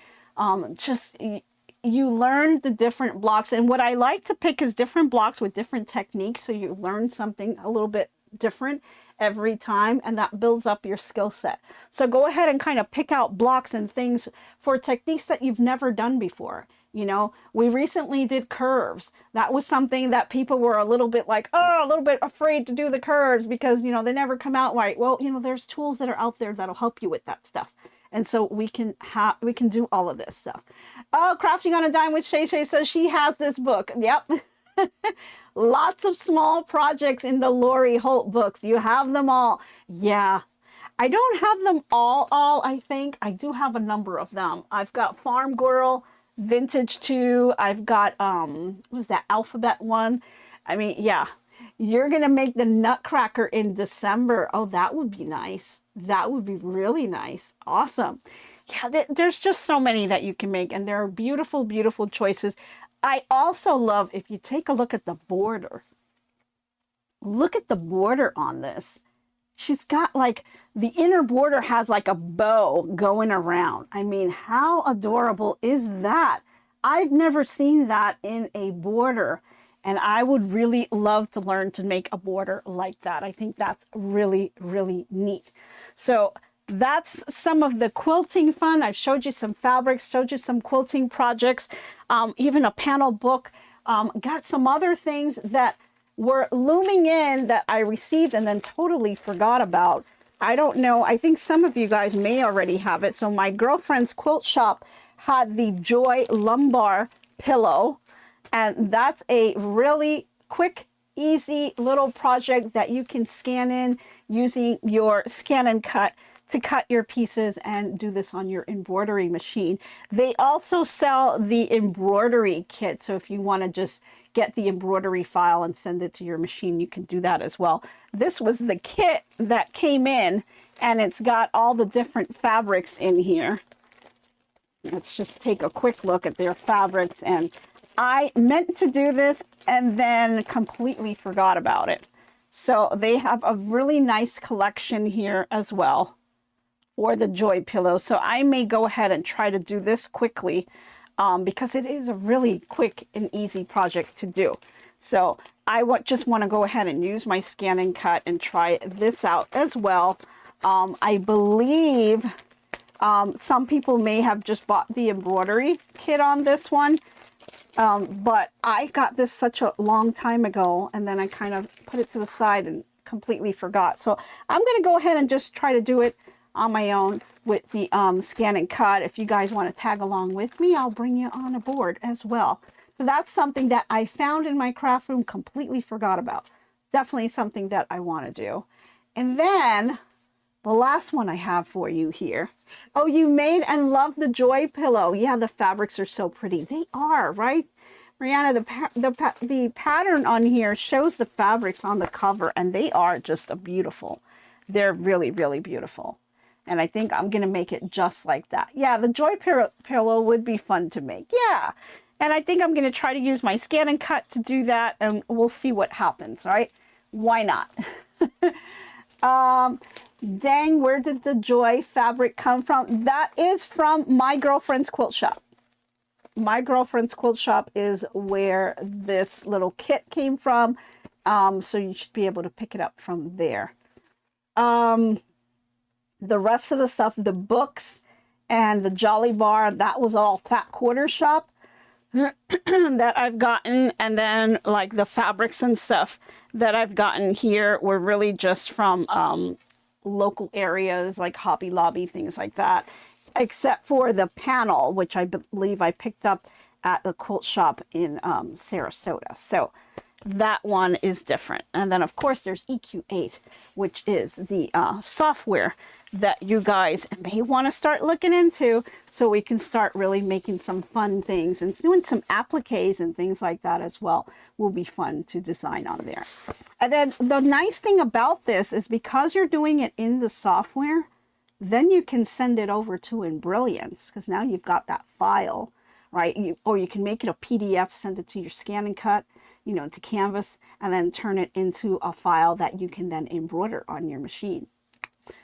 You learn the different blocks. And what I like to pick is different blocks with different techniques. So you learn something a little bit different every time, and that builds up your skill set. So go ahead and kind of pick out blocks and things for techniques that you've never done before. You know, we recently did curves. That was something that people were a little bit like, oh, a little bit afraid to do the curves because, you know, they never come out right. Well, you know, there's tools that are out there that'll help you with that stuff. And so we can do all of this stuff. Oh, Crafting on a Dime with Shay Shay says she has this book. Yep. Lots of small projects in the Lori Holt books. You have them all. Yeah. I don't have them all, I think. I do have a number of them. I've got Farm Girl, Vintage 2. I've got, what was that, Alphabet one? I mean, yeah. You're going to make the Nutcracker in December. Oh, that would be nice. That would be really nice. Awesome. Yeah, there's just so many that you can make, and there are beautiful, beautiful choices. I also love, if you take a look at the border. Look at the border on this. She's got like, the inner border has like a bow going around. I mean, how adorable is that? I've never seen that in a border. And I would really love to learn to make a border like that. I think that's really, really neat. So that's some of the quilting fun. I've showed you some fabrics, showed you some quilting projects, even a panel book. Got some other things that were looming in that I received and then totally forgot about. I don't know. I think some of you guys may already have it. So my girlfriend's quilt shop had the Joy Lumbar pillow. And that's a really quick, easy little project that you can scan in using your scan and cut to cut your pieces and do this on your embroidery machine. They also sell the embroidery kit. So if you want to just get the embroidery file and send it to your machine, you can do that as well. This was the kit that came in, and it's got all the different fabrics in here. Let's just take a quick look at their fabrics. And I meant to do this and then completely forgot about it. So they have a really nice collection here as well for the Joy pillow. So I may go ahead and try to do this quickly because it is a really quick and easy project to do. So I just want to go ahead and use my scan and cut and try this out as well. I believe some people may have just bought the embroidery kit on this one. But I got this such a long time ago, and then I kind of put it to the side and completely forgot. So I'm going to go ahead and just try to do it on my own with the scan and cut. If you guys want to tag along with me, I'll bring you on aboard as well. So that's something that I found in my craft room, completely forgot about. Definitely something that I want to do. And then the last one I have for you here. Oh, you made and love the Joy pillow. Yeah, the fabrics are so pretty. They are, right? Mariana, the pattern on here shows the fabrics on the cover, and they are just beautiful. They're really, really beautiful. And I think I'm going to make it just like that. Yeah, the Joy pillow would be fun to make. Yeah. And I think I'm going to try to use my scan and cut to do that, and we'll see what happens, right? Why not? Dang, where did the Joy fabric come from? That is from my girlfriend's quilt shop. My girlfriend's quilt shop is where this little kit came from. So you should be able to pick it up from there. The rest of the stuff, the books and the Jolly Bar, that was all Fat Quarter Shop that I've gotten. And then like the fabrics and stuff that I've gotten here were really just from local areas like Hobby Lobby, things like that, except for the panel, which I believe I picked up at the quilt shop in Sarasota. So that one is different. And then of course there's EQ8, which is the software that you guys may want to start looking into, so we can start really making some fun things, and doing some appliques and things like that as well will be fun to design on there. And then the nice thing about this is because you're doing it in the software, then you can send it over to Embrilliance, because now you've got that file, right? Or you can make it a PDF, send it to your scan and cut, you know, to Canvas, and then turn it into a file that you can then embroider on your machine,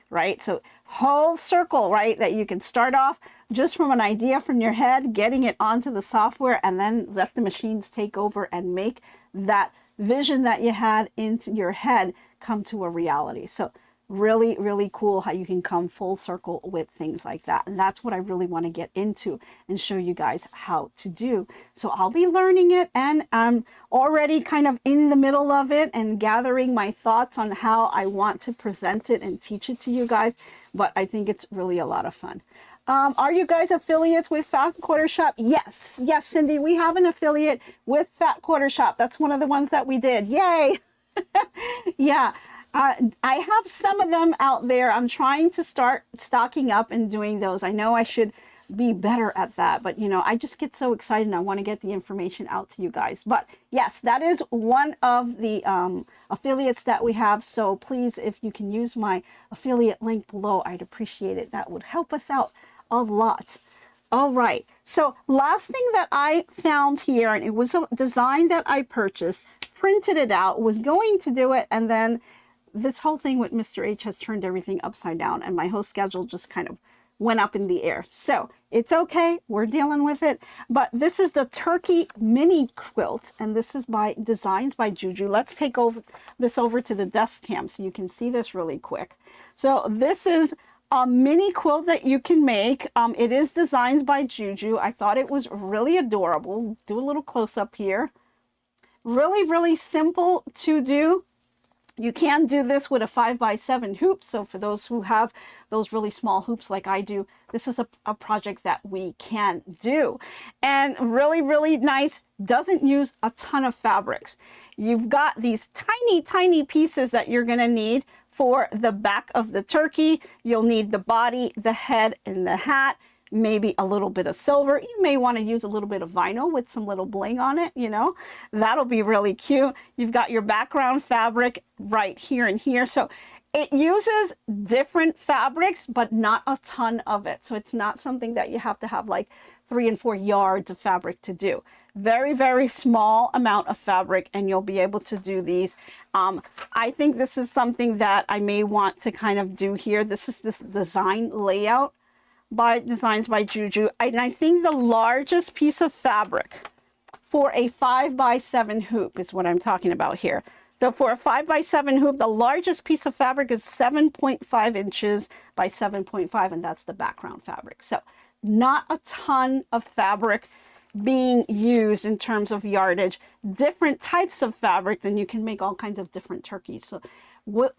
right? So whole circle, right? That you can start off just from an idea from your head, getting it onto the software, and then let the machines take over and make that vision that you had into your head come to a reality. So really, really cool how you can come full circle with things like that. And that's what I really want to get into and show you guys how to do. So I'll be learning it, and I'm already kind of in the middle of it and gathering my thoughts on how I want to present it and teach it to you guys. But I think it's really a lot of fun. Are you guys affiliates with Fat Quarter Shop? Yes. Yes, Cindy, we have an affiliate with Fat Quarter Shop. That's one of the ones that we did. Yay. Yeah. I have some of them out there. I'm trying to start stocking up and doing those. I know I should be better at that, but you know, I just get so excited and I want to get the information out to you guys. But yes, that is one of the affiliates that we have. So please, if you can use my affiliate link below, I'd appreciate it. That would help us out a lot. All right. So last thing that I found here, and it was a design that I purchased, printed it out, was going to do it, and then this whole thing with Mr. H has turned everything upside down, and my whole schedule just kind of went up in the air. So it's okay. We're dealing with it. But this is the Turkey mini quilt, and this is by Designs by Juju. Let's take this over to the desk cam so you can see this really quick. So this is a mini quilt that you can make. It is Designs by Juju. I thought it was really adorable. Do a little close up here. Really, really simple to do. You can do this with a 5x7 hoop. So for those who have those really small hoops like I do, this is a project that we can do. And really, really nice, doesn't use a ton of fabrics. You've got these tiny, tiny pieces that you're gonna need for the back of the turkey. You'll need the body, the head, and the hat. Maybe a little bit of silver. You may want to use a little bit of vinyl with some little bling on it, you know, that'll be really cute. You've got your background fabric right here and here. So it uses different fabrics, but not a ton of it. So it's not something that you have to have like 3 and 4 yards of fabric to do. Very, very small amount of fabric and you'll be able to do these. I think this is something that I may want to kind of do here. This is this design layout by Designs by Juju. And I think the largest piece of fabric for a 5x7 hoop is what I'm talking about here. So for a 5x7 hoop, the largest piece of fabric is 7.5 inches by 7.5, and that's the background fabric. So not a ton of fabric being used in terms of yardage. Different types of fabric, then you can make all kinds of different turkeys. So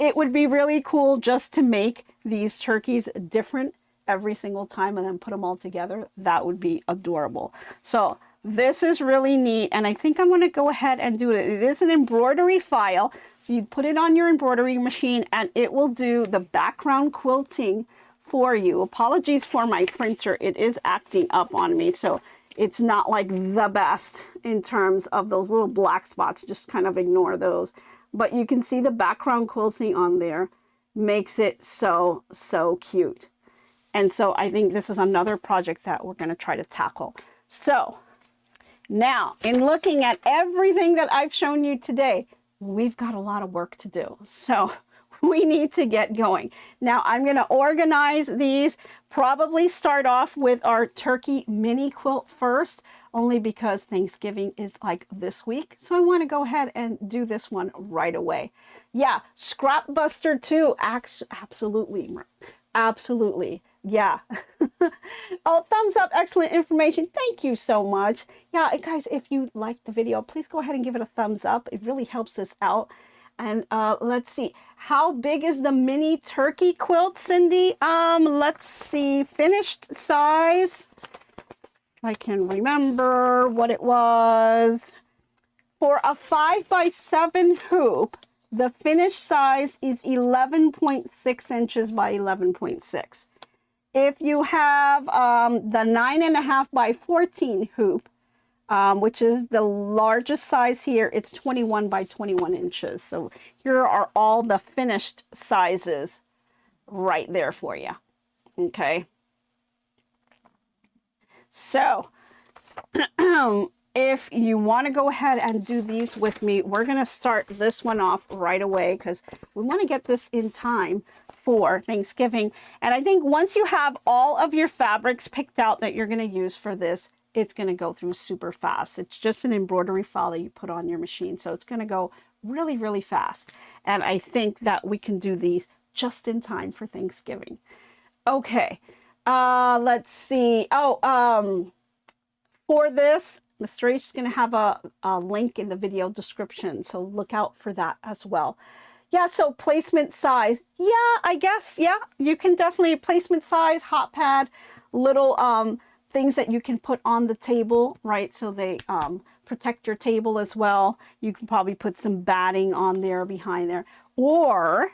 it would be really cool just to make these turkeys different every single time and then put them all together. That would be adorable. So this is really neat, and I think I'm going to go ahead and do it. It is an embroidery file, so you put it on your embroidery machine and it will do the background quilting for you. Apologies for my printer, it is acting up on me, so it's not like the best in terms of those little black spots. Just kind of ignore those, but you can see the background quilting on there makes it so cute. And so I think this is another project that we're going to try to tackle. So now, in looking at everything that I've shown you today, we've got a lot of work to do. So we need to get going. Now I'm going to organize these, probably start off with our turkey mini quilt first, only because Thanksgiving is like this week. So I want to go ahead and do this one right away. Yeah, Scrap Buster too. Absolutely. Absolutely. Yeah. Oh, thumbs up. Excellent information. Thank you so much. Yeah, guys, if you liked the video, please go ahead and give it a thumbs up. It really helps us out. And let's see. How big is the mini turkey quilt, Cindy? Let's see. Finished size. I can remember what it was. For a 5x7 hoop, the finished size is 11.6 inches by 11.6. If you have the 9.5 by 14 hoop, which is the largest size here, it's 21 by 21 inches. So here are all the finished sizes right there for you. Okay. So if you want to go ahead and do these with me, we're going to start this one off right away because we want to get this in time for Thanksgiving. And I think once you have all of your fabrics picked out that you're going to use for this, it's going to go through super fast. It's just an embroidery file that you put on your machine. So it's going to go really, really fast. And I think that we can do these just in time for Thanksgiving. Okay. Let's see. Oh, for this, Mr. H is going to have a link in the video description. So look out for that as well. Yeah, so placement size. Yeah, I guess, yeah, you can definitely placement size, hot pad, little things that you can put on the table, right? So they protect your table as well. You can probably put some batting on there behind there. Or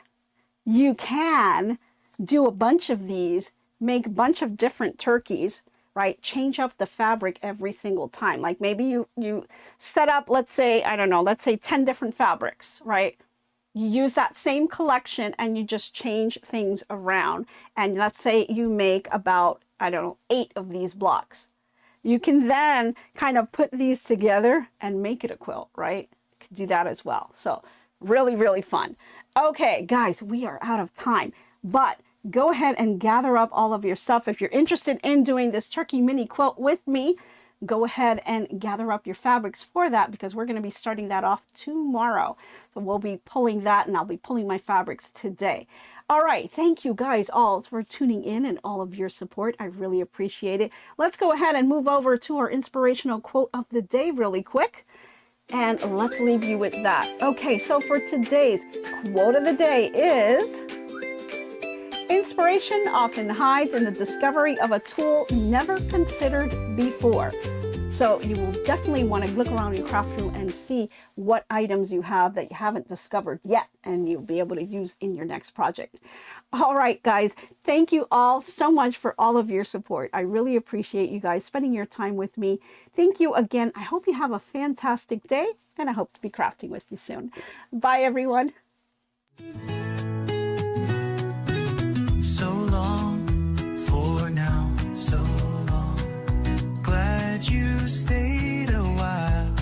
you can do a bunch of these, make a bunch of different turkeys, right? Change up the fabric every single time. Like maybe you set up, let's say, I don't know, let's say 10 different fabrics, right? You use that same collection and you just change things around. And let's say you make about, I don't know, 8 of these blocks. You can then kind of put these together and make it a quilt, right? You can do that as well. So really, really fun. Okay, guys, we are out of time, but go ahead and gather up all of your stuff. If you're interested in doing this turkey mini quilt with me, go ahead and gather up your fabrics for that because we're going to be starting that off tomorrow. So we'll be pulling that and I'll be pulling my fabrics today. All right. Thank you guys all for tuning in and all of your support. I really appreciate it. Let's go ahead and move over to our inspirational quote of the day really quick. And let's leave you with that. Okay, so for today's quote of the day is, inspiration often hides in the discovery of a tool never considered before. So you will definitely want to look around your craft room and see what items you have that you haven't discovered yet, and you'll be able to use in your next project. All right, guys, thank you all so much for all of your support. I really appreciate you guys spending your time with me. Thank you again. I hope you have a fantastic day, and I hope to be crafting with you soon. Bye, everyone. So long for now, so long. Glad you stayed a while.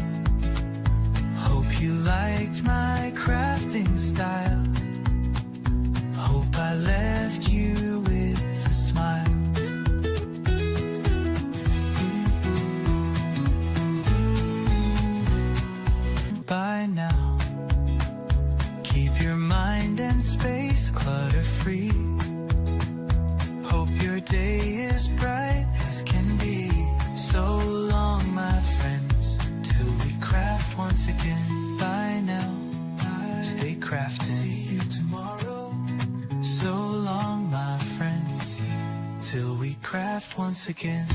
Hope you liked my crafting style. Hope I left you with a smile. By now, keep your mind and space clutter-free. Hope your day is bright as can be. So long, my friends, till we craft once again. Bye now, stay crafting. See you tomorrow. So long, my friends, till we craft once again.